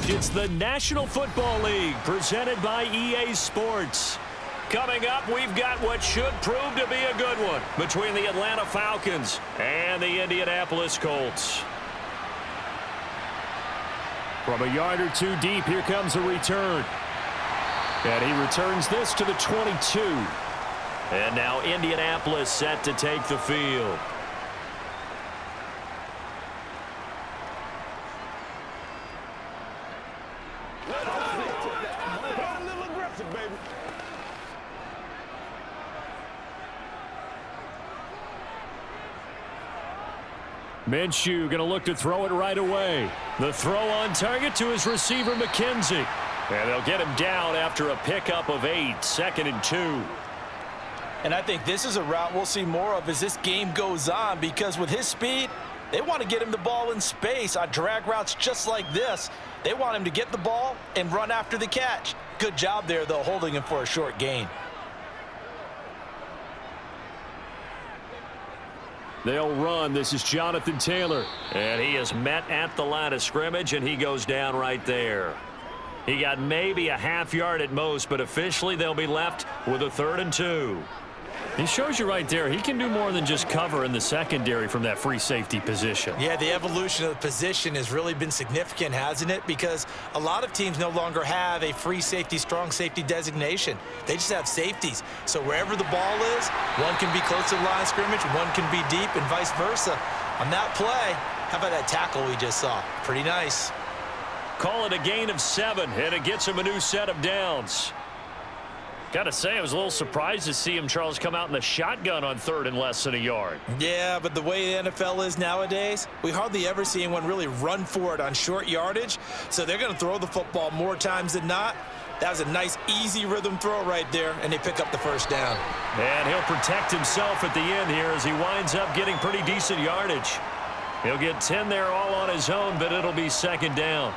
It's the National Football League presented by EA Sports. Coming up, we've got what should prove to be a good one between the Atlanta Falcons and the Indianapolis Colts. From a yard or two deep, here comes a return. And he returns this to the 22. And now Indianapolis set to take the field. Minshew going to look to throw it right away. The throw on target to his receiver, McKenzie. And they'll get him down after a pickup of 8, 2nd and 2. And I think this is a route we'll see more of as this game goes on, because with his speed, they want to get him the ball in space on drag routes just like this. They want him to get the ball and run after the catch. Good job there, though, holding him for a short gain. They'll run. This is Jonathan Taylor. And he is met at the line of scrimmage, and he goes down right there. He got maybe a half yard at most, but officially they'll be left with a 3rd and 2. He shows you right there, he can do more than just cover in the secondary from that free safety position. Yeah, the evolution of the position has really been significant, hasn't it? Because a lot of teams no longer have a free safety, strong safety designation. They just have safeties. So wherever the ball is, one can be close to the line of scrimmage, one can be deep, and vice versa. On that play, how about that tackle we just saw? Pretty nice. Call it a gain of 7, and it gets him a new set of downs. Got to say, I was a little surprised to see him, Charles, come out in the shotgun on 3rd and less than a yard. Yeah, but the way the NFL is nowadays, we hardly ever see anyone really run for it on short yardage. So they're going to throw the football more times than not. That was a nice, easy rhythm throw right there, and they pick up the 1st down. And he'll protect himself at the end here as he winds up getting pretty decent yardage. He'll get 10 there all on his own, but it'll be 2nd down.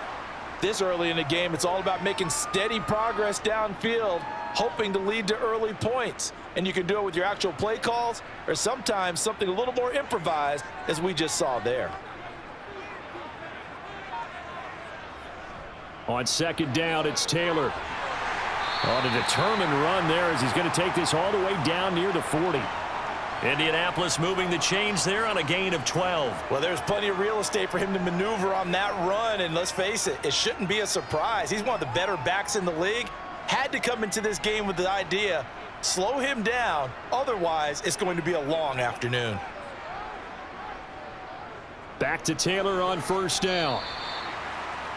This early in the game, it's all about making steady progress downfield, hoping to lead to early points. And you can do it with your actual play calls or sometimes something a little more improvised, as we just saw there. On 2nd down, it's Taylor. On a determined run there as he's going to take this all the way down near the 40. Indianapolis moving the chains there on a gain of 12. Well, there's plenty of real estate for him to maneuver on that run, and let's face it, it shouldn't be a surprise. He's one of the better backs in the league. Had to come into this game with the idea, slow him down, otherwise it's going to be a long afternoon. Back to Taylor on 1st down.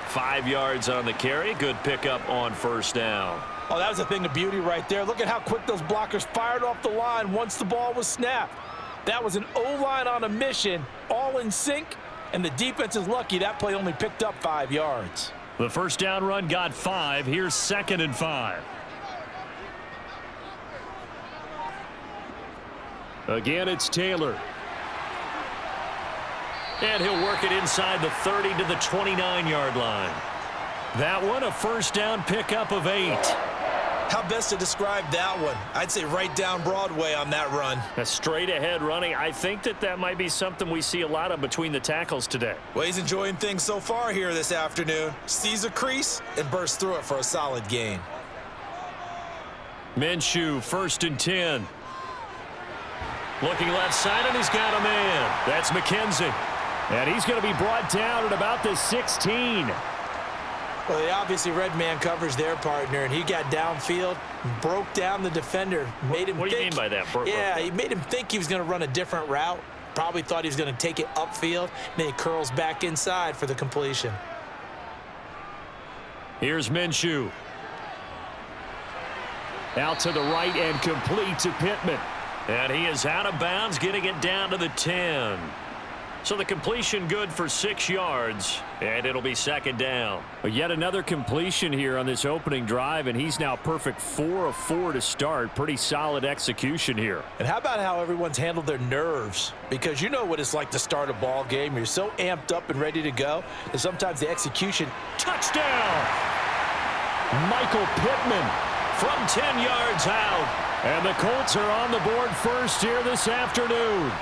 5 yards on the carry, good pickup on 1st down. Oh, that was a thing of beauty right there. Look at how quick those blockers fired off the line once the ball was snapped. That was an O-line on a mission, all in sync, and the defense is lucky that play only picked up 5 yards. The 1st down run got 5. Here's 2nd and 5. Again, it's Taylor. And he'll work it inside the 30 to the 29-yard line. That one, a 1st down pickup of 8. How best to describe that one? I'd say right down Broadway on that run. A straight-ahead running. I think that might be something we see a lot of between the tackles today. Well, he's enjoying things so far here this afternoon. Sees a crease and bursts through it for a solid gain. Minshew, 1st and 10. Looking left side, and he's got a man. That's McKenzie. And he's going to be brought down at about the 16. Well, they obviously read man coverage their partner, and he got downfield, broke down the defender, made him What do you mean by that? Yeah, he made him think he was going to run a different route. Probably thought he was going to take it upfield, and then he curls back inside for the completion. Here's Minshew. Out to the right and complete to Pittman. And he is out of bounds, getting it down to the 10. So the completion good for 6 yards, and it'll be 2nd down. But yet another completion here on this opening drive, and he's now perfect 4 of 4 to start. Pretty solid execution here. And how about how everyone's handled their nerves? Because you know what it's like to start a ball game. You're so amped up and ready to go, and sometimes the execution. Touchdown! Michael Pittman from 10 yards out. And the Colts are on the board first here this afternoon.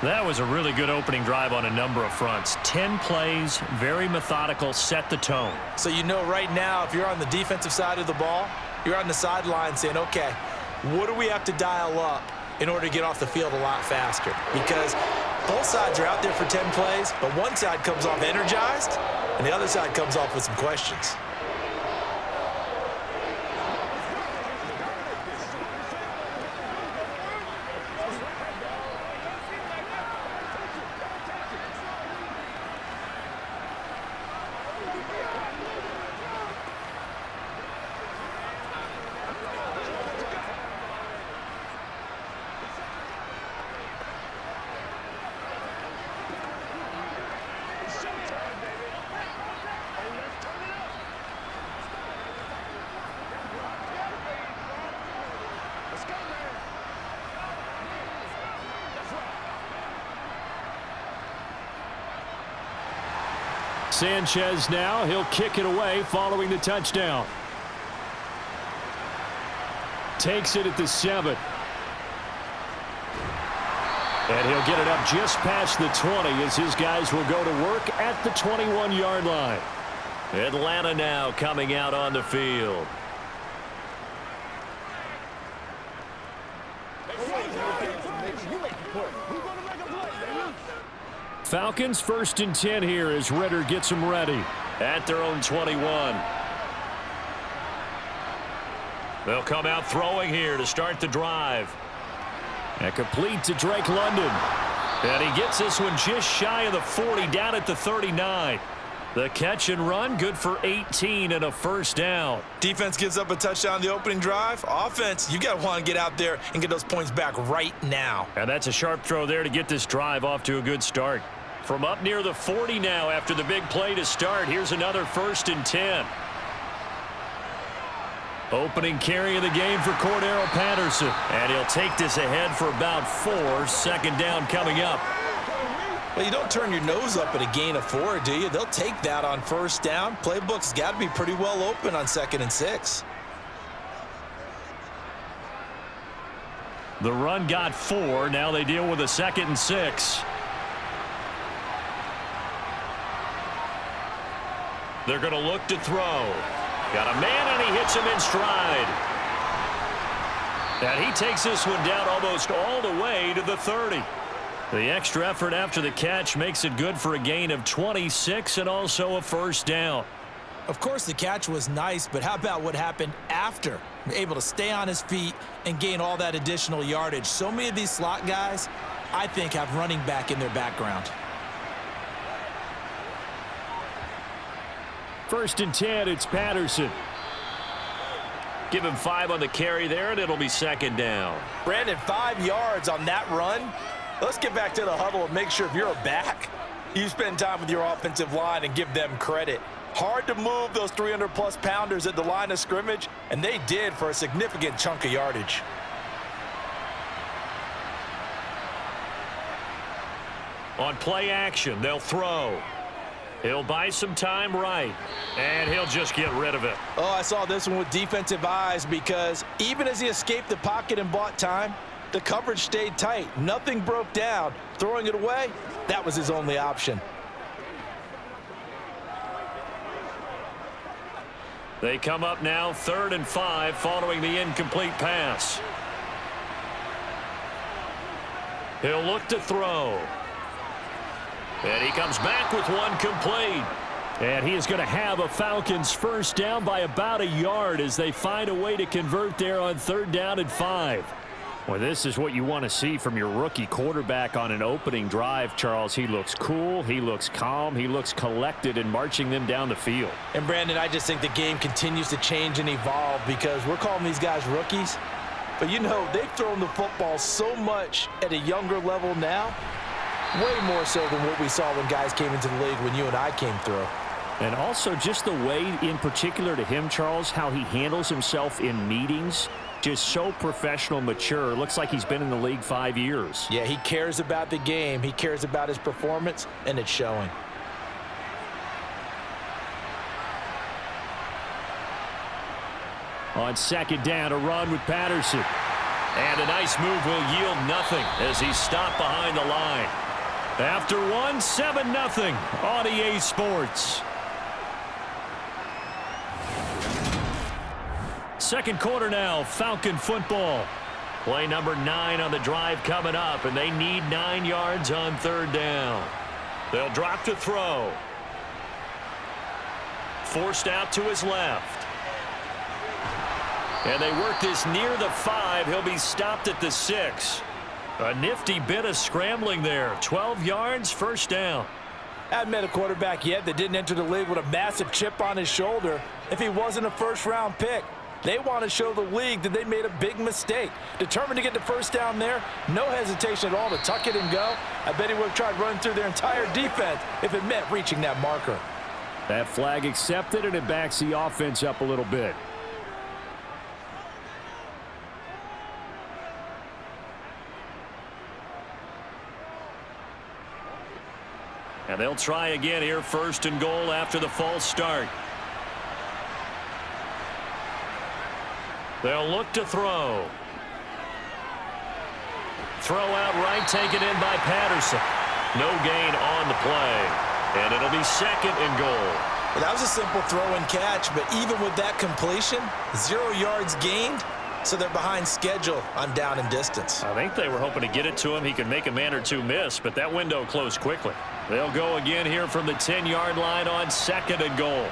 That was a really good opening drive on a number of fronts. 10 plays, very methodical, set the tone. So you know right now, if you're on the defensive side of the ball, you're on the sideline saying, okay, what do we have to dial up in order to get off the field a lot faster? Because both sides are out there for 10 plays, but one side comes off energized, and the other side comes off with some questions. Sanchez now, he'll kick it away following the touchdown. Takes it at the 7. And he'll get it up just past the 20 as his guys will go to work at the 21-yard line. Atlanta now coming out on the field. Falcons 1st and 10 here as Ritter gets them ready. At their own 21. They'll come out throwing here to start the drive. And complete to Drake London. And he gets this one just shy of the 40, down at the 39. The catch and run, good for 18 and a first down. Defense gives up a touchdown the opening drive. Offense, you got to want to get out there and get those points back right now. And that's a sharp throw there to get this drive off to a good start. From up near the 40 now after the big play to start. Here's another 1st and 10. Opening carry of the game for Cordero Patterson. And he'll take this ahead for about 4. Second down coming up. Well, you don't turn your nose up at a gain of 4, do you? They'll take that on first down. Playbook's got to be pretty well open on 2nd and 6. The run got 4. Now they deal with a 2nd and 6. They're going to look to throw. Got a man, and he hits him in stride. And he takes this one down almost all the way to the 30. The extra effort after the catch makes it good for a gain of 26 and also a first down. Of course, the catch was nice, but how about what happened after? Able to stay on his feet and gain all that additional yardage. So many of these slot guys, I think, have running back in their background. 1st and 10, it's Patterson. Give him 5 on the carry there, and it'll be 2nd down. Brandon, 5 yards on that run. Let's get back to the huddle and make sure if you're a back, you spend time with your offensive line and give them credit. Hard to move those 300-plus pounders at the line of scrimmage, and they did for a significant chunk of yardage. On play action, they'll throw. He'll buy some time right, and he'll just get rid of it. Oh, I saw this one with defensive eyes because even as he escaped the pocket and bought time, the coverage stayed tight. Nothing broke down. Throwing it away, that was his only option. They come up now 3rd and 5 following the incomplete pass. He'll look to throw. And he comes back with one complete. And he is going to have a Falcons first down by about a yard as they find a way to convert there on 3rd down and 5. Well, this is what you want to see from your rookie quarterback on an opening drive, Charles. He looks cool, he looks calm, he looks collected in marching them down the field. And, Brandon, I just think the game continues to change and evolve because we're calling these guys rookies. But, you know, they've thrown the football so much at a younger level now, way more so than what we saw when guys came into the league when you and I came through. And also just the way, in particular to him, Charles, how he handles himself in meetings. Just so professional, mature. Looks like he's been in the league 5 years. Yeah, he cares about the game. He cares about his performance, and it's showing. On 2nd down, a run with Patterson. And a nice move will yield nothing as he's stopped behind the line. After one, 7-0 on EA Sports. Second quarter now, Falcon football. Play number 9 on the drive coming up, and they need 9 yards on third down. They'll drop to throw. Forced out to his left. And they work this near the 5. He'll be stopped at the 6. A nifty bit of scrambling there. 12 yards, first down. I haven't met a quarterback yet that didn't enter the league with a massive chip on his shoulder if he wasn't a first-round pick. They want to show the league that they made a big mistake. Determined to get the first down there, no hesitation at all to tuck it and go. I bet he would have tried running through their entire defense if it meant reaching that marker. That flag accepted, and it backs the offense up a little bit. And they'll try again here, first and goal after the false start. They'll look to throw. Throw out right, taken in by Patterson. No gain on the play. And it'll be second and goal. Well, that was a simple throw and catch, but even with that completion, 0 yards gained, so they're behind schedule on down and distance. I think they were hoping to get it to him. He could make a man or two miss, but that window closed quickly. They'll go again here from the 10-yard line on second and goal.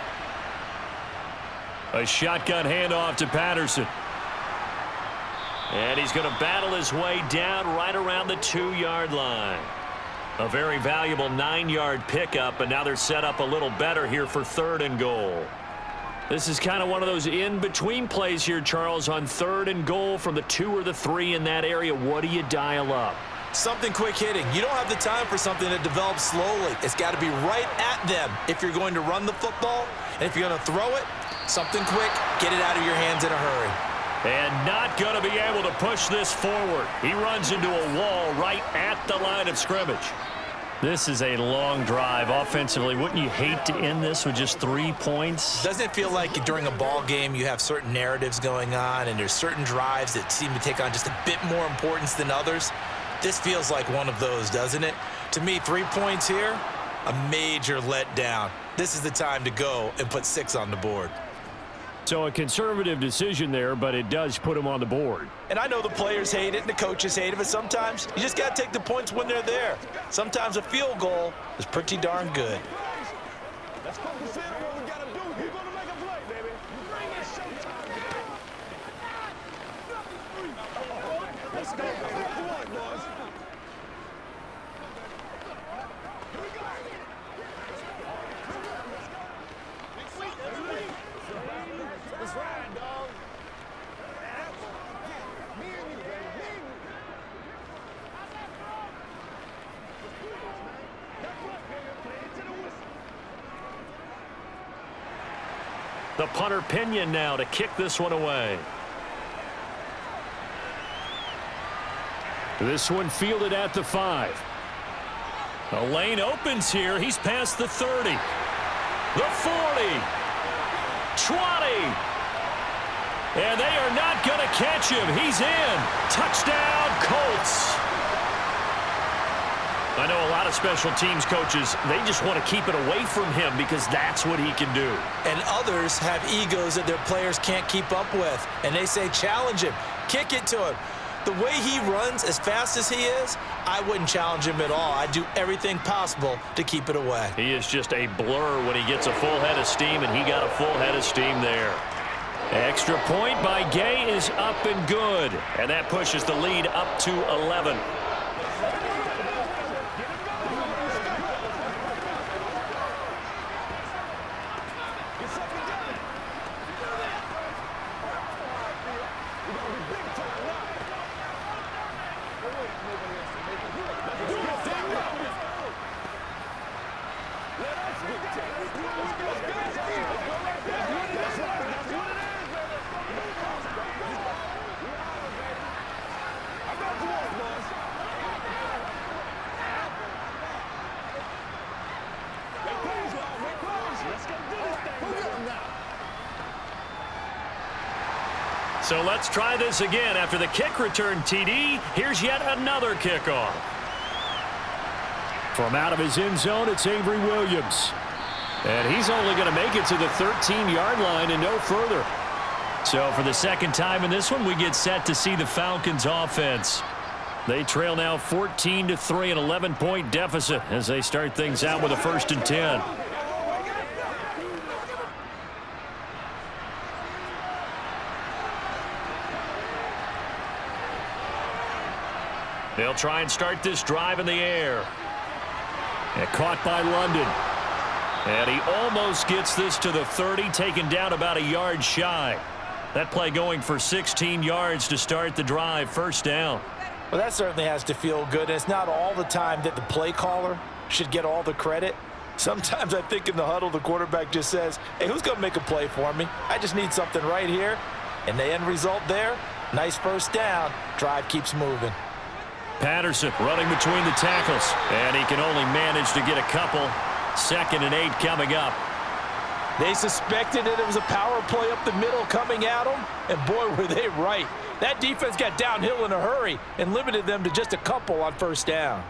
A shotgun handoff to Patterson. And he's going to battle his way down right around the 2-yard line. A very valuable 9-yard pickup, and now they're set up a little better here for third and goal. This is kind of one of those in-between plays here, Charles, on third and goal from the 2 or the 3 in that area. What do you dial up? Something quick hitting. You don't have the time for something that develops slowly. It's got to be right at them if you're going to run the football. And if you're going to throw it, something quick, get it out of your hands in a hurry. And not going to be able to push this forward. He runs into a wall right at the line of scrimmage. This is a long drive offensively. Wouldn't you hate to end this with just 3 points? Doesn't it feel like during a ball game you have certain narratives going on and there's certain drives that seem to take on just a bit more importance than others? This feels like one of those, doesn't it? To me, 3 points here, a major letdown. This is the time to go and put 6 on the board. So a conservative decision there, but it does put him on the board. And I know the players hate it and the coaches hate it, but sometimes you just got to take the points when they're there. Sometimes a field goal is pretty darn good. Let's focus in on what we got to do. You're going to make a play, baby. Bring it, showtime. Let's go. Come on, boys. Let's ride, dog. Me and you, baby. Me and you. The punter Pinion now to kick this one away. This one fielded at the 5. The lane opens here. He's past the 30. The 40. 20. And they are not going to catch him. He's in. Touchdown, Colts. I know a lot of special teams coaches, they just want to keep it away from him because that's what he can do. And others have egos that their players can't keep up with. And they say, challenge him. Kick it to him. The way he runs as fast as he is, I wouldn't challenge him at all. I'd do everything possible to keep it away. He is just a blur when he gets a full head of steam, and he got a full head of steam there. Extra point by Gay is up and good. And that pushes the lead up to 11. So let's try this again. After the kick return TD, here's yet another kickoff. From out of his end zone, it's Avery Williams. And he's only going to make it to the 13-yard line and no further. So for the second time in this one, we get set to see the Falcons offense. They trail now 14-3, an 11-point deficit as they start things out with a 1st and 10. They'll try and start this drive in the air. And caught by London. And he almost gets this to the 30, taken down about a yard shy. That play going for 16 yards to start the drive, 1st down. Well, that certainly has to feel good. And it's not all the time that the play caller should get all the credit. Sometimes I think in the huddle, the quarterback just says, hey, who's going to make a play for me? I just need something right here. And the end result there, nice 1st down. Drive keeps moving. Patterson running between the tackles. And he can only manage to get a couple. 2nd and 8 coming up. They suspected that it was a power play up the middle coming at them, and boy, were they right. That defense got downhill in a hurry and limited them to just a couple on 1st down.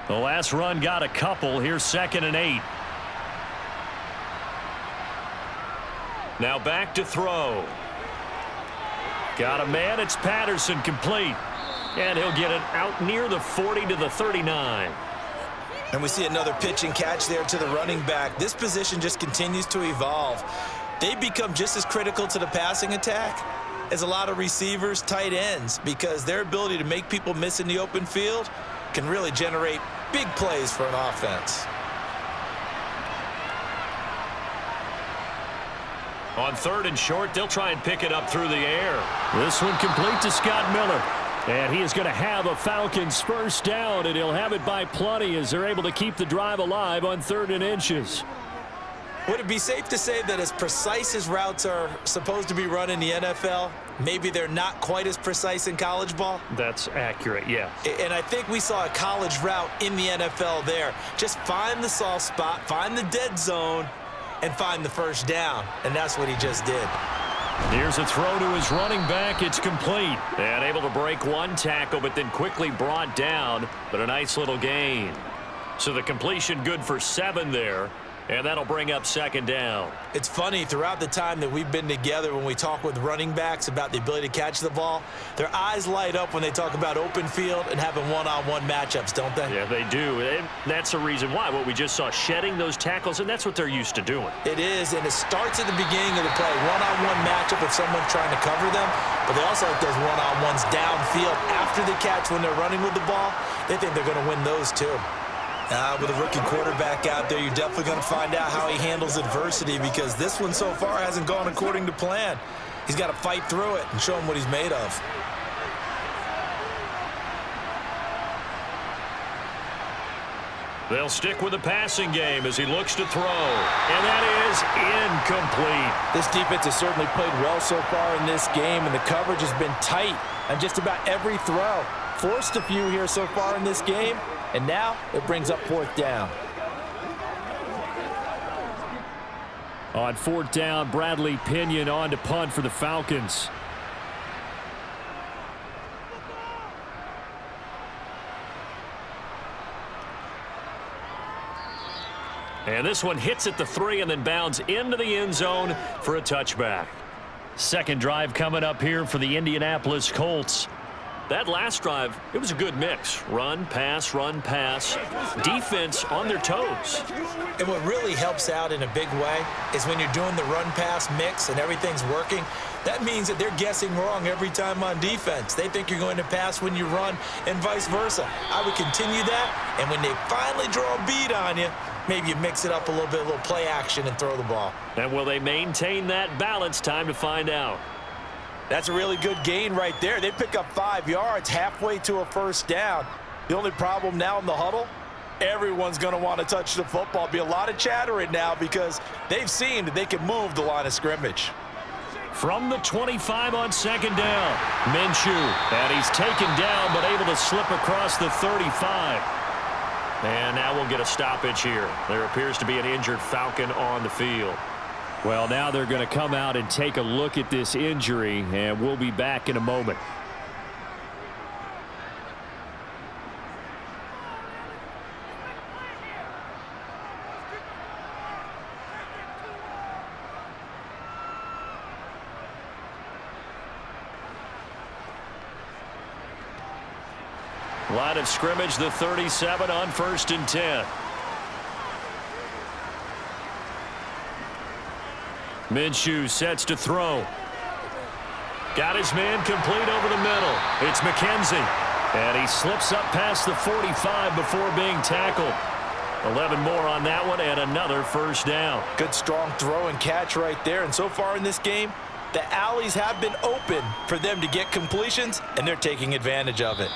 The last run got a couple. Here's 2nd and 8. Now back to throw. Got a man. It's Patterson, complete. And he'll get it out near the 40 to the 39. And we see another pitch and catch there to the running back. This position just continues to evolve. They become just as critical to the passing attack as a lot of receivers, tight ends, because their ability to make people miss in the open field can really generate big plays for an offense. On 3rd and short, they'll try and pick it up through the air. This one complete to Scott Miller. And he is going to have a Falcons 1st down, and he'll have it by plenty as they're able to keep the drive alive on 3rd and inches. Would it be safe to say that as precise as routes are supposed to be run in the NFL, maybe they're not quite as precise in college ball? That's accurate, yeah. And I think we saw a college route in the NFL there. Just find the soft spot, find the dead zone, and find the 1st down. And that's what he just did. Here's a throw to his running back. It's complete. And able to break one tackle, but then quickly brought down. But a nice little gain. So the completion good for 7 there. And that'll bring up 2nd down. It's funny, throughout the time that we've been together, when we talk with running backs about the ability to catch the ball, their eyes light up when they talk about open field and having one-on-one matchups, don't they? Yeah, they do. And that's the reason why. What we just saw, shedding those tackles, and that's what they're used to doing. It is, and it starts at the beginning of the play. One-on-one matchup if someone's trying to cover them, but they also like those one-on-ones downfield after the catch when they're running with the ball. They think they're going to win those too. With a rookie quarterback out there, you're definitely going to find out how he handles adversity, because this one so far hasn't gone according to plan. He's got to fight through it and show him what he's made of. They'll stick with the passing game as he looks to throw. And that is incomplete. This defense has certainly played well so far in this game, and the coverage has been tight on just about every throw. Forced a few here so far in this game. And now it brings up 4th down. On 4th down, Bradley Pinion on to punt for the Falcons. And this one hits at the 3 and then bounds into the end zone for a touchback. 2nd drive coming up here for the Indianapolis Colts. That last drive, it was a good mix. Run, pass, defense on their toes. And what really helps out in a big way is when you're doing the run-pass mix and everything's working, that means that they're guessing wrong every time on defense. They think you're going to pass when you run and vice versa. I would continue that, and when they finally draw a bead on you, maybe you mix it up a little bit, a little play action and throw the ball. And will they maintain that balance? Time to find out. That's a really good gain right there. They pick up 5 yards halfway to a 1st down. The only problem now in the huddle, everyone's going to want to touch the football. Be a lot of chattering now because they've seen that they can move the line of scrimmage. From the 25 on 2nd down, Minshew. And he's taken down but able to slip across the 35. And now we'll get a stoppage here. There appears to be an injured Falcon on the field. Well, now they're going to come out and take a look at this injury, and we'll be back in a moment. Line of scrimmage, the 37 on 1st and 10. Minshew sets to throw. Got his man complete over the middle. It's McKenzie. And he slips up past the 45 before being tackled. 11 more on that one and another first down. Good strong throw and catch right there. And so far in this game, the alleys have been open for them to get completions, and they're taking advantage of it.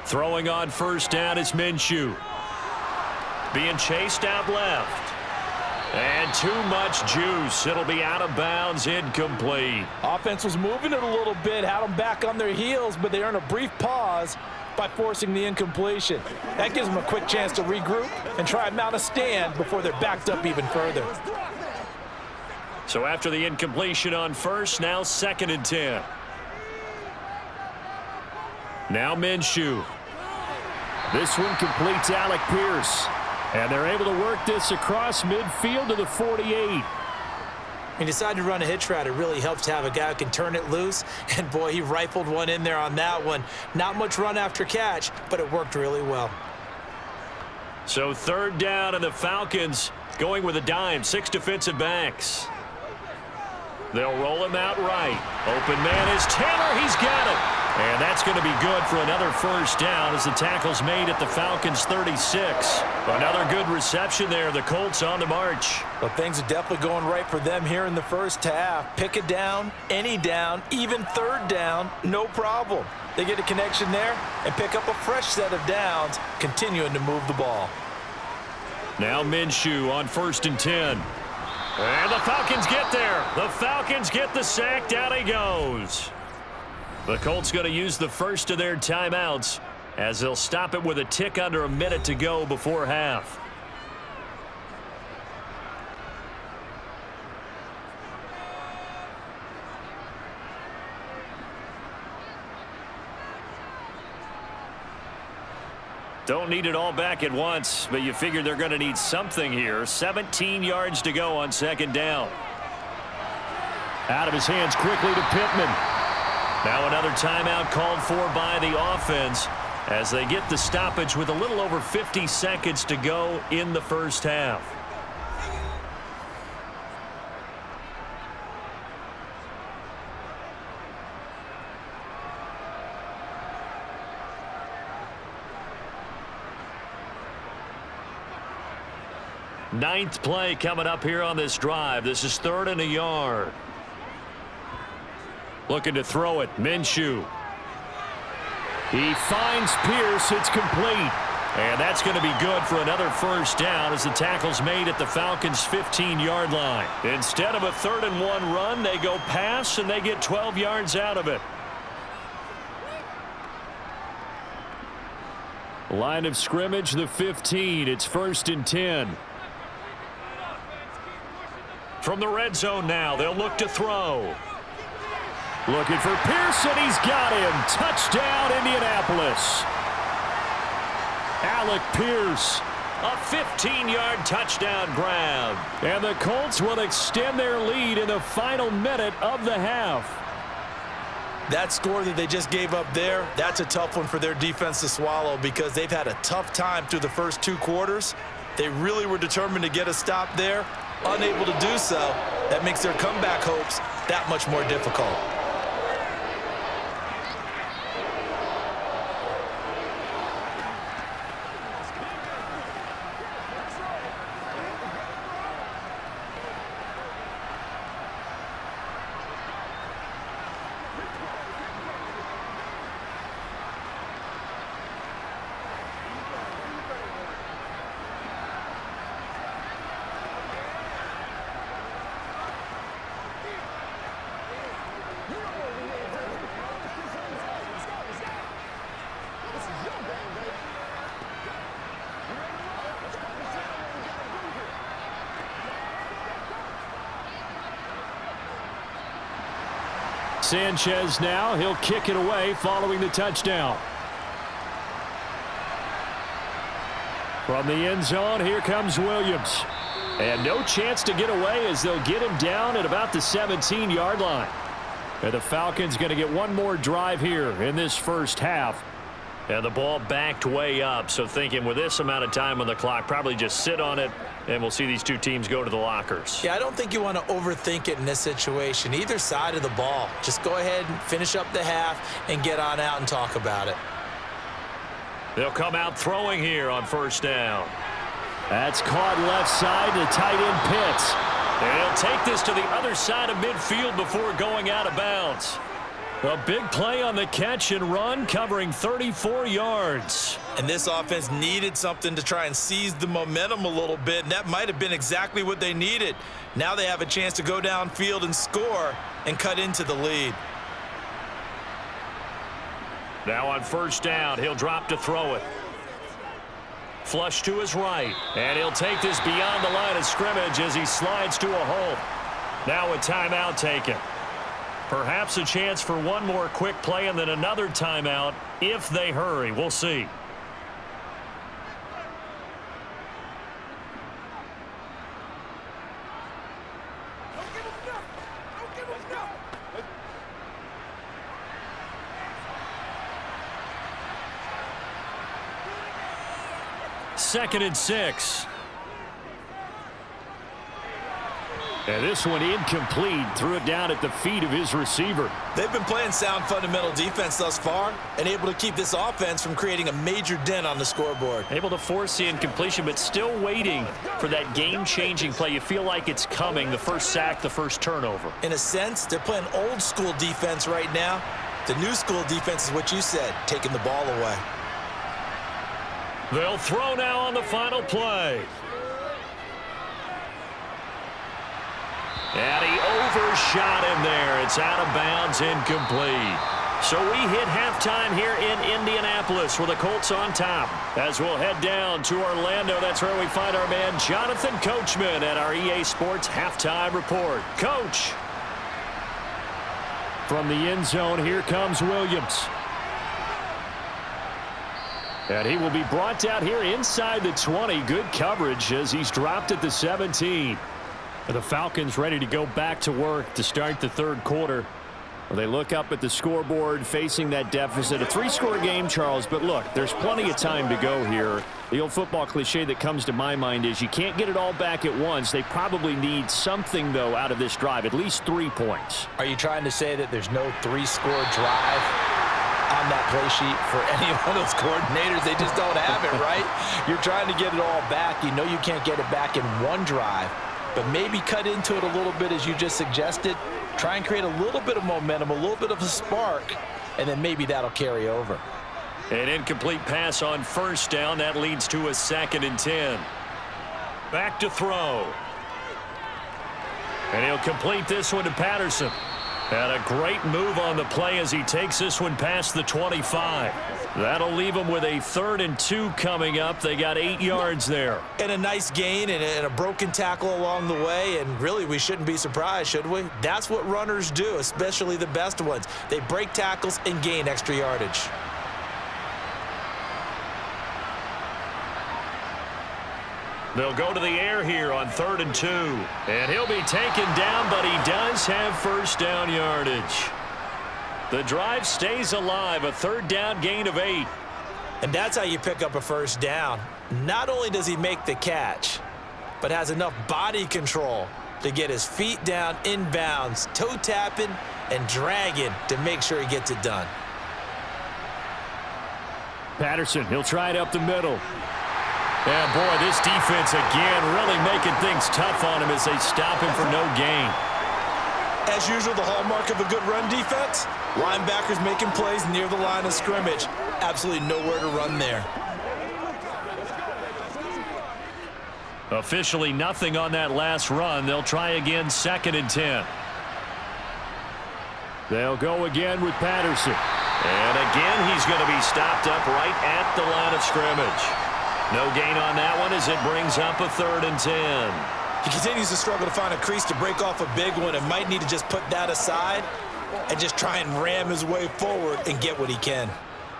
Throwing on first down is Minshew. Being chased out left. And too much juice. It'll be out of bounds, incomplete. Offense was moving it a little bit, had them back on their heels, but they earned a brief pause by forcing the incompletion. That gives them a quick chance to regroup and try and mount a stand before they're backed up even further. So after the incompletion on first, now 2nd and 10. Now Minshew. This one completes Alec Pierce. And they're able to work this across midfield to the 48. He decided to run a hitch route. It really helps to have a guy who can turn it loose. And, boy, he rifled one in there on that one. Not much run after catch, but it worked really well. So 3rd down, and the Falcons going with a dime. 6 defensive backs. They'll roll him out right. Open man is Taylor. He's got it. And that's going to be good for another first down as the tackle's made at the Falcons' 36. Another good reception there. The Colts on the march. Well, things are definitely going right for them here in the first half. Pick it down, any down, even 3rd down, no problem. They get a connection there and pick up a fresh set of downs, continuing to move the ball. Now Minshew on 1st and 10. And the Falcons get there. The Falcons get the sack. Down he goes. The Colts going to use the first of their timeouts as they'll stop it with a tick under a minute to go before half. Don't need it all back at once, but you figure they're going to need something here. 17 yards to go on 2nd down. Out of his hands quickly to Pittman. Now another timeout called for by the offense as they get the stoppage with a little over 50 seconds to go in the first half. Ninth play coming up here on this drive. This is 3rd and a yard. Looking to throw it. Minshew. He finds Pierce. It's complete. And that's going to be good for another first down as the tackle's made at the Falcons' 15-yard line. Instead of a 3rd and 1 run, they go pass, and they get 12 yards out of it. Line of scrimmage, the 15. It's 1st and 10. From the red zone now, they'll look to throw. Looking for Pearson. He's got him. Touchdown, Indianapolis. Alec Pierce. A 15-yard touchdown grab. And the Colts will extend their lead in the final minute of the half. That score that they just gave up there, that's a tough one for their defense to swallow because they've had a tough time through the first 2 quarters. They really were determined to get a stop there. Unable to do so, that makes their comeback hopes that much more difficult. Sanchez now, he'll kick it away following the touchdown. From the end zone, here comes Williams. And no chance to get away as they'll get him down at about the 17-yard line. And the Falcons going to get one more drive here in this first half. And the ball backed way up, so thinking with this amount of time on the clock, probably just sit on it, and we'll see these two teams go to the lockers. Yeah, I don't think you want to overthink it in this situation. Either side of the ball. Just go ahead and finish up the half and get on out and talk about it. They'll come out throwing here on first down. That's caught left side to tight end Pitts. And he'll take this to the other side of midfield before going out of bounds. A big play on the catch and run, covering 34 yards. And this offense needed something to try and seize the momentum a little bit, and that might have been exactly what they needed. Now they have a chance to go downfield and score and cut into the lead. Now on first down, he'll drop to throw it. Flush to his right, and he'll take this beyond the line of scrimmage as he slides to a hole. Now a timeout taken. Perhaps a chance for one more quick play and then another timeout if they hurry. We'll see. Second and 6. And this one incomplete. Threw it down at the feet of his receiver. They've been playing sound fundamental defense thus far and able to keep this offense from creating a major dent on the scoreboard. Able to force the incompletion, but still waiting for that game-changing play. You feel like it's coming, the first sack, the first turnover. In a sense, they're playing old-school defense right now. The new-school defense is what you said, taking the ball away. They'll throw now on the final play. And he overshot him there. It's out of bounds, incomplete. So we hit halftime here in Indianapolis with the Colts on top. As we'll head down to Orlando, that's where we find our man Jonathan Coachman at our EA Sports Halftime Report. Coach. From the end zone, here comes Williams. And he will be brought down here inside the 20. Good coverage as he's dropped at the 17. The Falcons ready to go back to work to start the third quarter. Well, they look up at the scoreboard facing that deficit. A 3-score game, Charles, but look, there's plenty of time to go here. The old football cliche that comes to my mind is you can't get it all back at once. They probably need something, though, out of this drive, at least 3 points. Are you trying to say that there's no 3-score drive on that play sheet for any one of those coordinators? They just don't have it, right? You're trying to get it all back. You know you can't get it back in one drive. But maybe cut into it a little bit as you just suggested. Try and create a little bit of momentum, a little bit of a spark, and then maybe that'll carry over. An incomplete pass on first down. That leads to a 2nd and 10. Back to throw. And he'll complete this one to Patterson. And a great move on the play as he takes this one past the 25. That'll leave them with a 3rd and 2 coming up. They got 8 yards there. And a nice gain and a broken tackle along the way. And really, we shouldn't be surprised, should we? That's what runners do, especially the best ones. They break tackles and gain extra yardage. They'll go to the air here on 3rd and 2. And he'll be taken down, but he does have first down yardage. The drive stays alive, a 3rd down gain of 8. And that's how you pick up a first down. Not only does he make the catch, but has enough body control to get his feet down inbounds, toe tapping and dragging to make sure he gets it done. Patterson, he'll try it up the middle. Yeah, boy, this defense again really making things tough on him as they stop him for no gain. As usual, the hallmark of a good run defense, linebackers making plays near the line of scrimmage. Absolutely nowhere to run there. Officially nothing on that last run. They'll try again 2nd and 10. They'll go again with Patterson. And again, he's going to be stopped up right at the line of scrimmage. No gain on that one as it brings up a 3rd and 10. He continues to struggle to find a crease to break off a big one and might need to just put that aside and just try and ram his way forward and get what he can.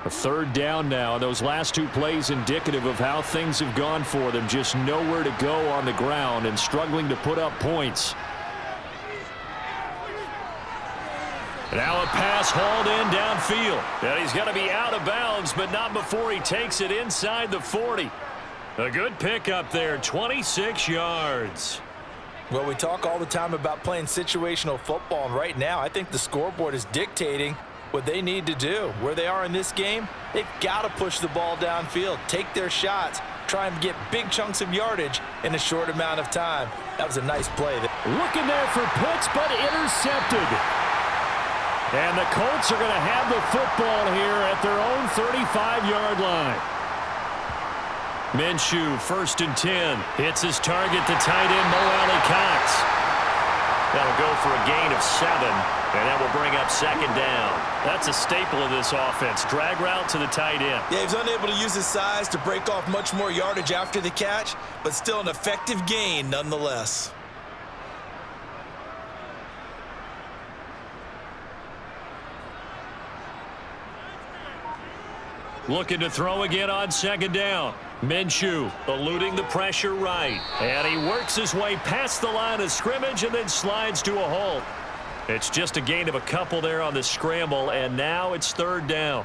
A third down now. Those last two plays indicative of how things have gone for them. Just nowhere to go on the ground and struggling to put up points. Now a pass hauled in downfield. And he's going to be out of bounds, but not before he takes it inside the 40. A good pickup there, 26 yards. Well, we talk all the time about playing situational football, and right now I think the scoreboard is dictating what they need to do. Where they are in this game, they've got to push the ball downfield, take their shots, try and get big chunks of yardage in a short amount of time. That was a nice play. Looking there for Pitts, but intercepted. And the Colts are going to have the football here at their own 35-yard line. Minshew, 1st and 10. Hits his target, the tight end, Mo Alley-Cox. That'll go for a gain of 7, and that will bring up 2nd down. That's a staple of this offense. Drag route to the tight end. Yeah, he's unable to use his size to break off much more yardage after the catch, but still an effective gain nonetheless. Looking to throw again on 2nd down. Minshew eluding the pressure right. And he works his way past the line of scrimmage and then slides to a halt. It's just a gain of a couple there on the scramble, and now it's 3rd down.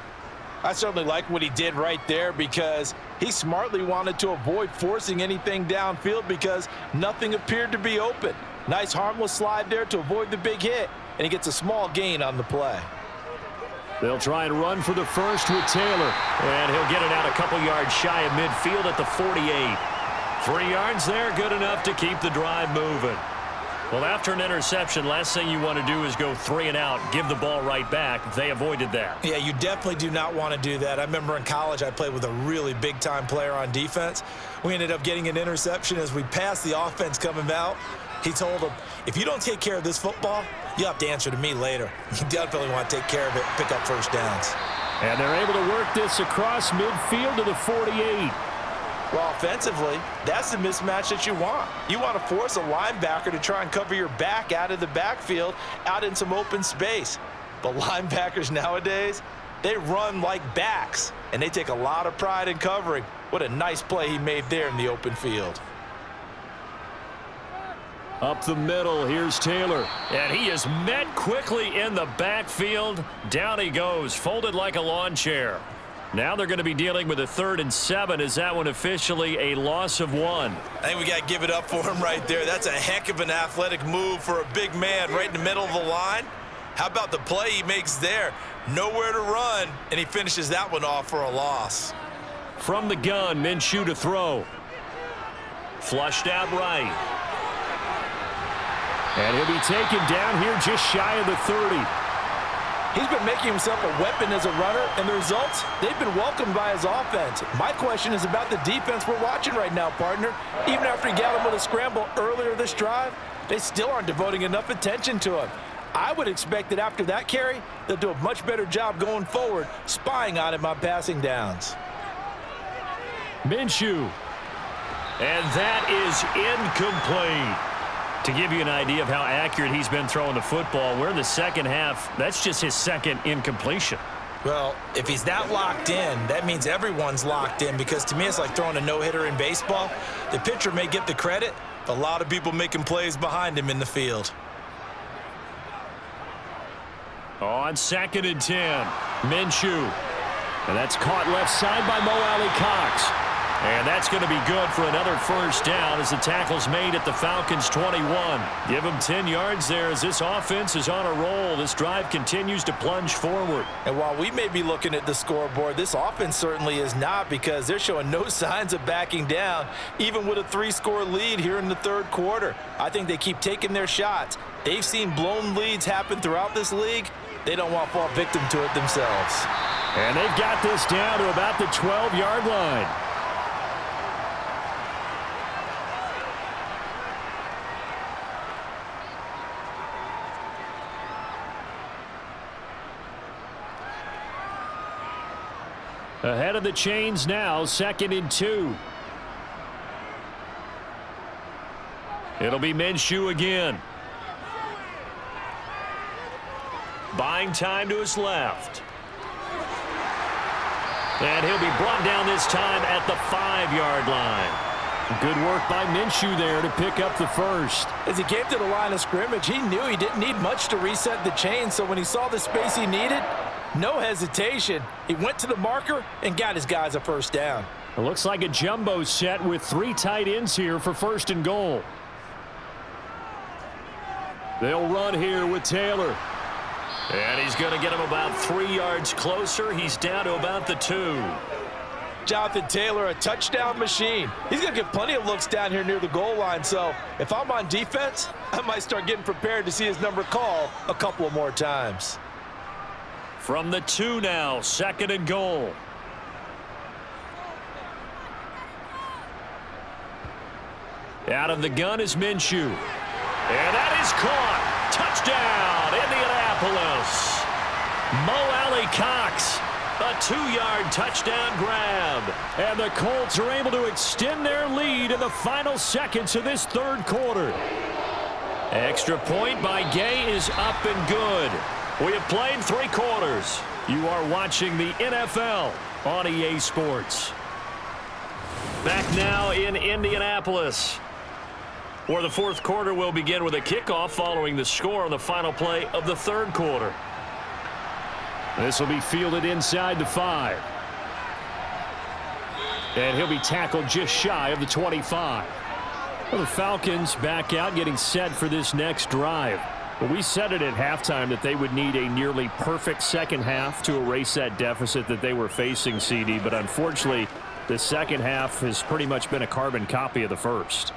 I certainly like what he did right there because he smartly wanted to avoid forcing anything downfield because nothing appeared to be open. Nice harmless slide there to avoid the big hit, and he gets a small gain on the play. They'll try and run for the first with Taylor. And he'll get it out a couple yards shy of midfield at the 48. 3 yards there, good enough to keep the drive moving. Well, after an interception, last thing you want to do is go 3 and out, give the ball right back. They avoided that. Yeah, you definitely do not want to do that. I remember in college I played with a really big-time player on defense. We ended up getting an interception as we passed the offense coming out. He told him, if you don't take care of this football, you'll have to answer to me later. You definitely want to take care of it, pick up first downs. And they're able to work this across midfield to the 48. Well, offensively, that's the mismatch that you want. You want to force a linebacker to try and cover your back out of the backfield, out in some open space. But linebackers nowadays, they run like backs, and they take a lot of pride in covering. What a nice play he made there in the open field. Up the middle, here's Taylor. And he is met quickly in the backfield. Down he goes, folded like a lawn chair. Now they're going to be dealing with a 3rd and 7. Is that one officially a loss of 1? I think we got to give it up for him right there. That's a heck of an athletic move for a big man right in the middle of the line. How about the play he makes there? Nowhere to run, and he finishes that one off for a loss. From the gun, Minshew to throw. Flushed out right. And he'll be taken down here just shy of the 30. He's been making himself a weapon as a runner, and the results, they've been welcomed by his offense. My question is about the defense we're watching right now, partner. Even after he got him with a scramble earlier this drive, they still aren't devoting enough attention to him. I would expect that after that carry, they'll do a much better job going forward, spying on him on passing downs. Minshew. And that is incomplete. To give you an idea of how accurate he's been throwing the football, we're in the second half. That's just his 2nd incompletion. Well, if he's that locked in, that means everyone's locked in because to me it's like throwing a no-hitter in baseball. The pitcher may get the credit, but a lot of people making plays behind him in the field. On 2nd and 10, Minshew. And that's caught left side by Mo Alley-Cox. And that's going to be good for another first down as the tackle's made at the Falcons' 21. Give them 10 yards there as this offense is on a roll. This drive continues to plunge forward. And while we may be looking at the scoreboard, this offense certainly is not because they're showing no signs of backing down, even with a 3-score lead here in the 3rd quarter. I think they keep taking their shots. They've seen blown leads happen throughout this league. They don't want to fall victim to it themselves. And they've got this down to about the 12-yard line. Ahead of the chains now, 2nd and 2. It'll be Minshew again. buying time to his left. And he'll be brought down this time at the 5-yard line. Good work by Minshew there to pick up the first. As he came to the line of scrimmage, he knew he didn't need much to reset the chain, so when he saw the space he needed, no hesitation. He went to the marker and got his guys a first down. It looks like a jumbo set with 3 tight ends here for 1st and goal. They'll run here with Taylor. And he's going to get him about 3 yards closer. He's down to about the 2. Jonathan Taylor, a touchdown machine. He's going to get plenty of looks down here near the goal line, so if I'm on defense, I might start getting prepared to see his number called a couple of more times. From the 2 now, 2nd and goal. Out of the gun is Minshew. And that is caught. Touchdown, Indianapolis. Mo Alley Cox. A 2-yard touchdown grab. And the Colts are able to extend their lead in the final seconds of this 3rd quarter. Extra point by Gay is up and good. We have played 3 quarters. You are watching the NFL on EA Sports. Back now in Indianapolis, where the 4th quarter will begin with a kickoff following the score on the final play of the 3rd quarter. This will be fielded inside the 5. And he'll be tackled just shy of the 25. Well, the Falcons back out getting set for this next drive. Well, we said it at halftime that they would need a nearly perfect second half to erase that deficit that they were facing, CD. But unfortunately, the second half has pretty much been a carbon copy of the first.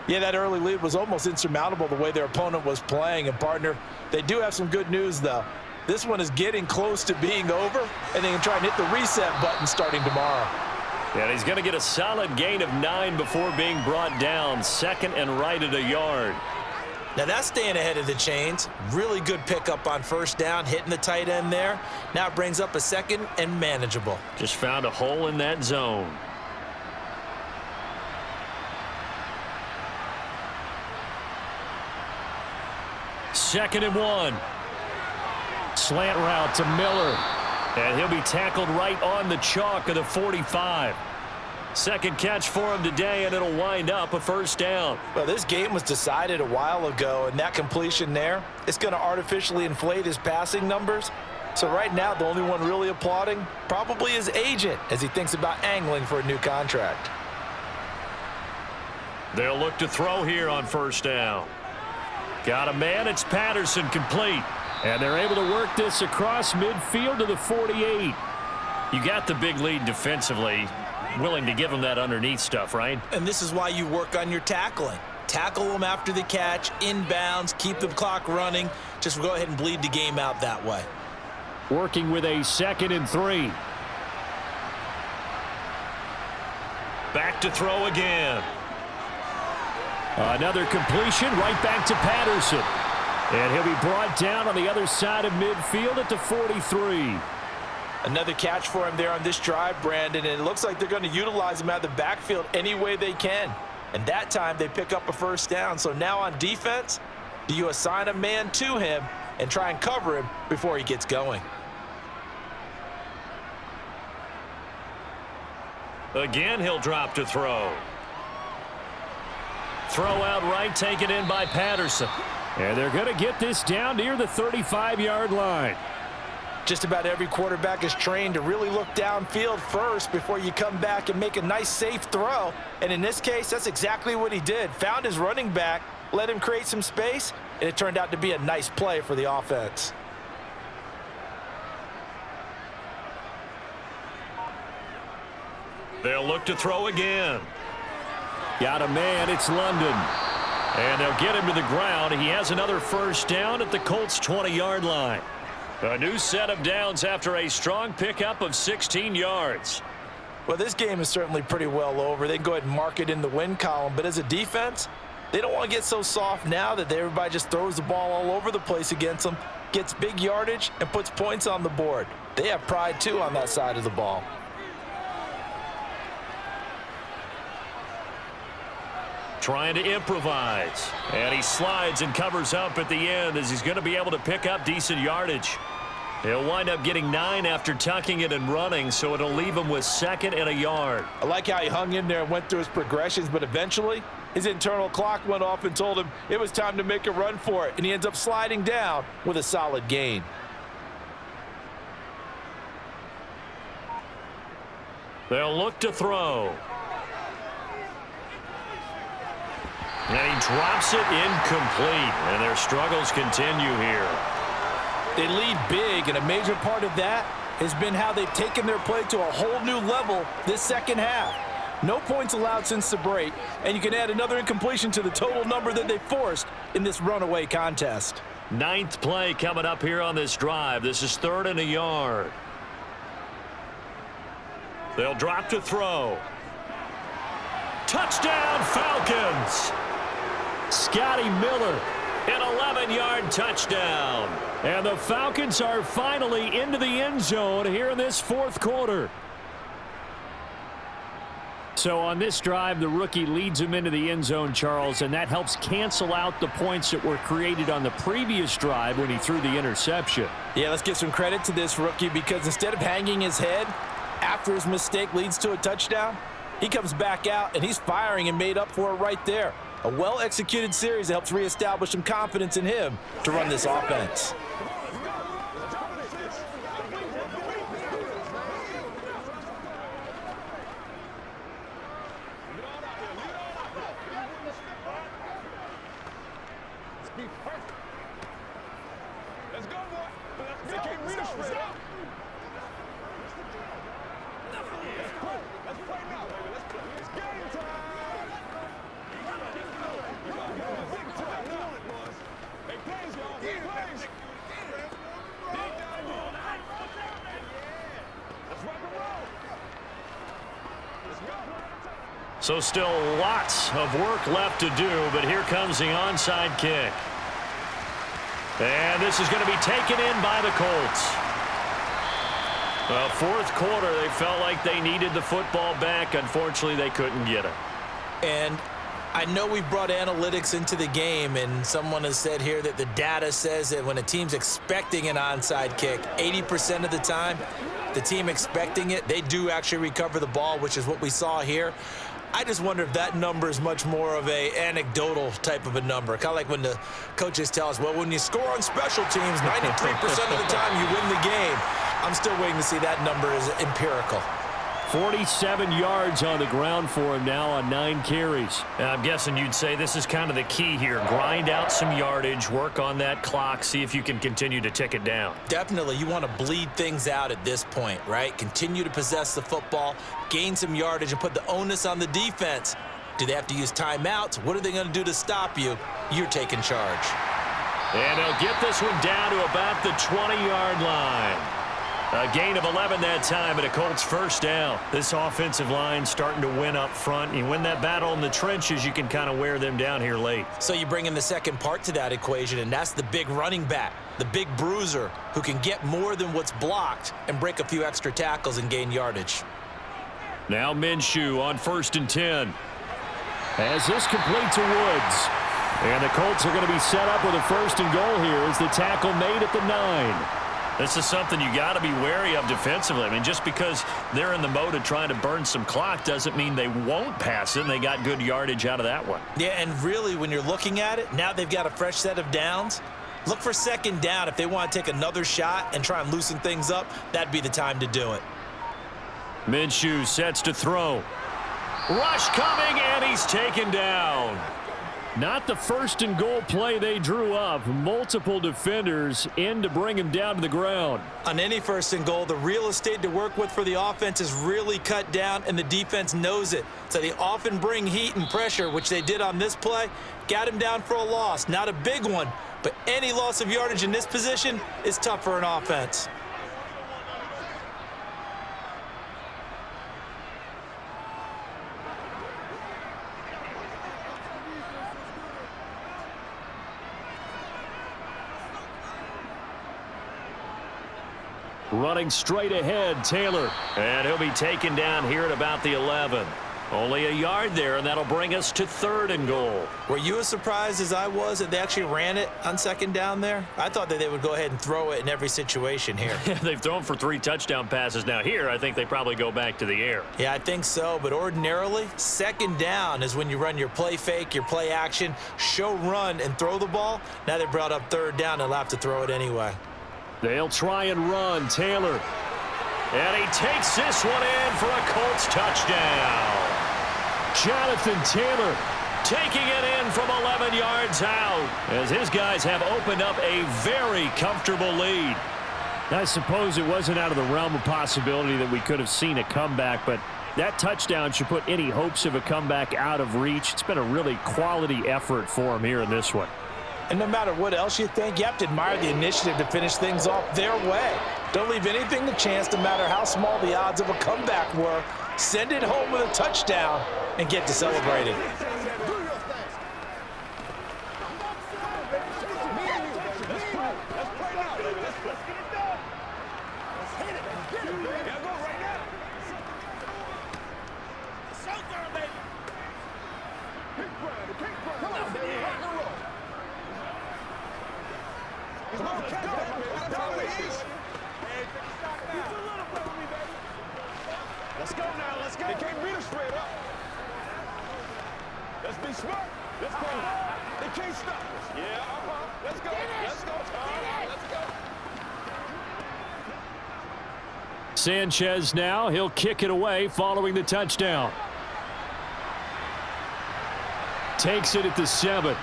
Yeah, that early lead was almost insurmountable the way their opponent was playing. And, partner, they do have some good news, though. This one is getting close to being over, and they can try and hit the reset button starting tomorrow. And he's going to get a solid gain of 9 before being brought down. 2nd and right at a yard. Now that's staying ahead of the chains. Really good pickup on 1st down, hitting the tight end there. Now it brings up a 2nd and manageable. Just found a hole in that zone. Second and 1. Slant route to Miller. And he'll be tackled right on the chalk of the 45. Second catch for him today, and it'll wind up a 1st down. Well, this game was decided a while ago, and that completion there, it's going to artificially inflate his passing numbers. So right now, the only one really applauding probably his agent as he thinks about angling for a new contract. They'll look to throw here on 1st down. Got a man. It's Patterson, complete. And they're able to work this across midfield to the 48. You got the big lead defensively. Willing to give him that underneath stuff, right? And this is why you work on your tackling. Tackle them after the catch, inbounds, keep the clock running. Just go ahead and bleed the game out that way. Working with a 2nd and 3. Back to throw again. Another completion right back to Patterson. And he'll be brought down on the other side of midfield at the 43. Another catch for him there on this drive, Brandon, and it looks like they're going to utilize him out of the backfield any way they can. And that time they pick up a 1st down. So now on defense, do you assign a man to him and try and cover him before he gets going? Again, he'll drop to throw. Throw out right, taken in by Patterson. And they're going to get this down near the 35-yard line. Just about every quarterback is trained to really look downfield first before you come back and make a nice, safe throw. And in this case, that's exactly what he did. Found his running back, let him create some space, and it turned out to be a nice play for the offense. They'll look to throw again. Got a man. It's London. And they'll get him to the ground. He has another 1st down at the Colts' 20-yard line. A new set of downs after a strong pickup of 16 yards. Well, this game is certainly pretty well over. They can go ahead and mark it in the win column. But as a defense, they don't want to get so soft now that everybody just throws the ball all over the place against them, gets big yardage, and puts points on the board. They have pride, too, on that side of the ball. Trying to improvise. And he slides and covers up at the end as he's going to be able to pick up decent yardage. He'll wind up getting 9 after tucking it and running, so it'll leave him with 2nd and a yard. I like how he hung in there and went through his progressions, but eventually his internal clock went off and told him it was time to make a run for it, and he ends up sliding down with a solid gain. They'll look to throw. And he drops it incomplete, and their struggles continue here. They lead big, and a major part of that has been how they've taken their play to a whole new level this second half. No points allowed since the break, and you can add another incompletion to the total number that they forced in this runaway contest. 9th play coming up here on this drive. This is 3rd and a yard. They'll drop to throw. Touchdown, Falcons! Scotty Miller, an 11-yard touchdown. And the Falcons are finally into the end zone here in this 4th quarter. So on this drive, the rookie leads him into the end zone, Charles, and that helps cancel out the points that were created on the previous drive when he threw the interception. Yeah, let's give some credit to this rookie, because instead of hanging his head after his mistake leads to a touchdown, he comes back out and he's firing and made up for it right there. A well-executed series that helps reestablish some confidence in him to run this offense. So still lots of work left to do, but here comes the onside kick. And this is going to be taken in by the Colts. Well, 4th quarter, they felt like they needed the football back. Unfortunately, they couldn't get it. And I know we brought analytics into the game, and someone has said here that the data says that when a team's expecting an onside kick, 80% of the time, the team expecting it, they do actually recover the ball, which is what we saw here. I just wonder if that number is much more of a anecdotal type of a number. Kind of like when the coaches tell us, well, when you score on special teams, 93% of the time you win the game. I'm still waiting to see that number is empirical. 47 yards on the ground for him now on 9 carries. And I'm guessing you'd say this is kind of the key here. Grind out some yardage, work on that clock, see if you can continue to tick it down. Definitely. You want to bleed things out at this point, right? Continue to possess the football, gain some yardage, and put the onus on the defense. Do they have to use timeouts? What are they going to do to stop you? You're taking charge. And they'll get this one down to about the 20-yard line. A gain of 11 that time, and a Colts first down. This offensive line starting to win up front. You win that battle in the trenches, you can kind of wear them down here late. So you bring in the second part to that equation, and that's the big running back, the big bruiser, who can get more than what's blocked and break a few extra tackles and gain yardage. Now Minshew on 1st and 10. As this complete to Woods. And the Colts are going to be set up with a 1st and goal here as the tackle made at the 9. This is something you got to be wary of defensively. I mean, just because they're in the mode of trying to burn some clock doesn't mean they won't pass it, and they got good yardage out of that one. Yeah, and really, when you're looking at it, now they've got a fresh set of downs. Look for 2nd down. If they want to take another shot and try and loosen things up, that'd be the time to do it. Minshew sets to throw. Rush coming, and he's taken down. Not the 1st and goal play they drew up. Multiple defenders in to bring him down to the ground. On any 1st and goal, the real estate to work with for the offense is really cut down, and the defense knows it. So they often bring heat and pressure, which they did on this play. Got him down for a loss. Not a big one, but any loss of yardage in this position is tough for an offense. Running straight ahead, Taylor. And he'll be taken down here at about the 11. Only a yard there, and that'll bring us to 3rd and goal. Were you as surprised as I was that they actually ran it on 2nd down there? I thought that they would go ahead and throw it in every situation here. They've thrown for 3 touchdown passes. Now here, I think they probably go back to the air. Yeah, I think so, but ordinarily, 2nd down is when you run your play fake, your play action, show run, and throw the ball. Now they brought up 3rd down, they'll have to throw it anyway. They'll try and run. Taylor. And he takes this one in for a Colts touchdown. Jonathan Taylor taking it in from 11 yards out as his guys have opened up a very comfortable lead. I suppose it wasn't out of the realm of possibility that we could have seen a comeback, but that touchdown should put any hopes of a comeback out of reach. It's been a really quality effort for him here in this one. And no matter what else you think, you have to admire the initiative to finish things off their way. Don't leave anything to chance, no matter how small the odds of a comeback were. Send it home with a touchdown and get to celebrating. Let's go now, let's go. They can't beat us straight up. Let's be smart. Let's go. They can't stop us. Yeah, Let's go. Let's go. Let's go. Sanchez now. He'll kick it away following the touchdown. Takes it at the 7.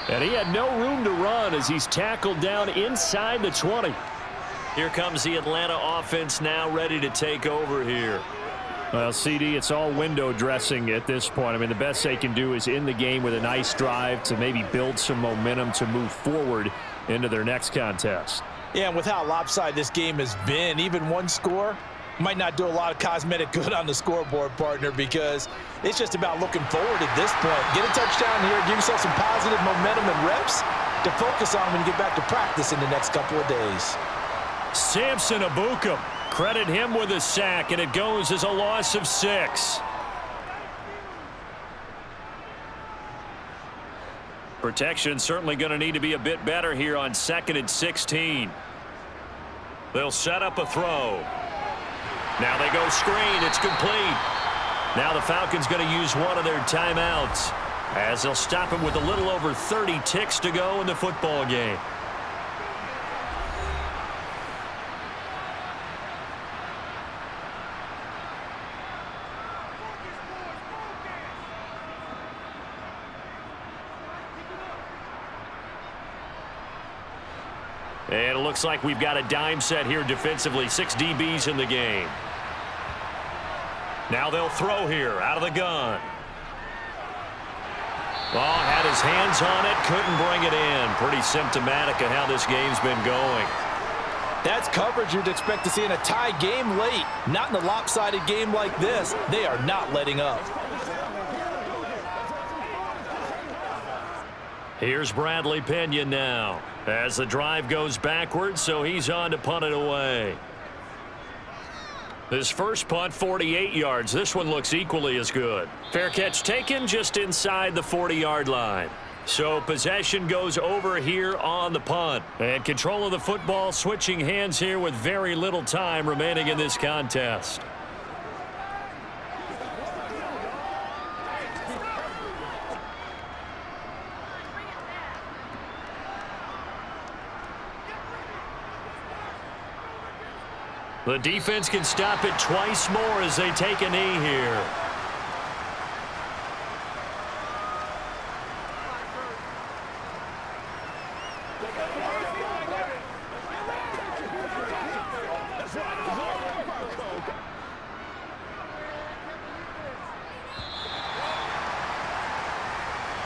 And he had no room to run as he's tackled down inside the 20. Here comes the Atlanta offense now ready to take over here. Well, CD, it's all window dressing at this point. I mean, the best they can do is end the game with a nice drive to maybe build some momentum to move forward into their next contest. Yeah, and with how lopsided this game has been, even one score might not do a lot of cosmetic good on the scoreboard, partner, because it's just about looking forward at this point. Get a touchdown here, give yourself some positive momentum and reps to focus on when you get back to practice in the next couple of days. Samson Abukum, credit him with a sack, and it goes as a loss of 6. Protection certainly going to need to be a bit better here on 2nd and 16. They'll set up a throw. Now they go screen. It's complete. Now the Falcons going to use one of their timeouts as they'll stop him with a little over 30 ticks to go in the football game. And it looks like we've got a dime set here defensively. 6 DBs in the game. Now they'll throw here out of the gun. Oh, had his hands on it, couldn't bring it in. Pretty symptomatic of how this game's been going. That's coverage you'd expect to see in a tie game late. Not in a lopsided game like this. They are not letting up. Here's Bradley Pinion now as the drive goes backwards, so he's on to punt it away. His first punt, 48 yards. This one looks equally as good. Fair catch taken just inside the 40-yard line. So possession goes over here on the punt. And control of the football switching hands here with very little time remaining in this contest. The defense can stop it twice more as they take a knee here.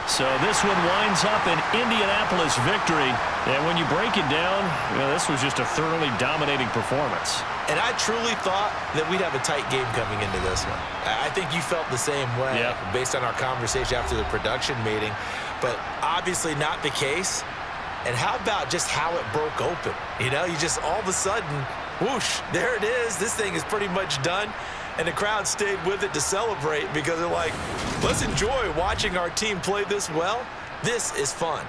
So this one winds up an Indianapolis victory. And when you break it down, you know, this was just a thoroughly dominating performance. And I truly thought that we'd have a tight game coming into this one. I think you felt the same way based on our conversation after the production meeting. But obviously not the case. And how about just how it broke open? You know, you just all of a sudden, whoosh, there it is. This thing is pretty much done. and the crowd stayed with it to celebrate because they're like, let's enjoy watching our team play this well. This is fun.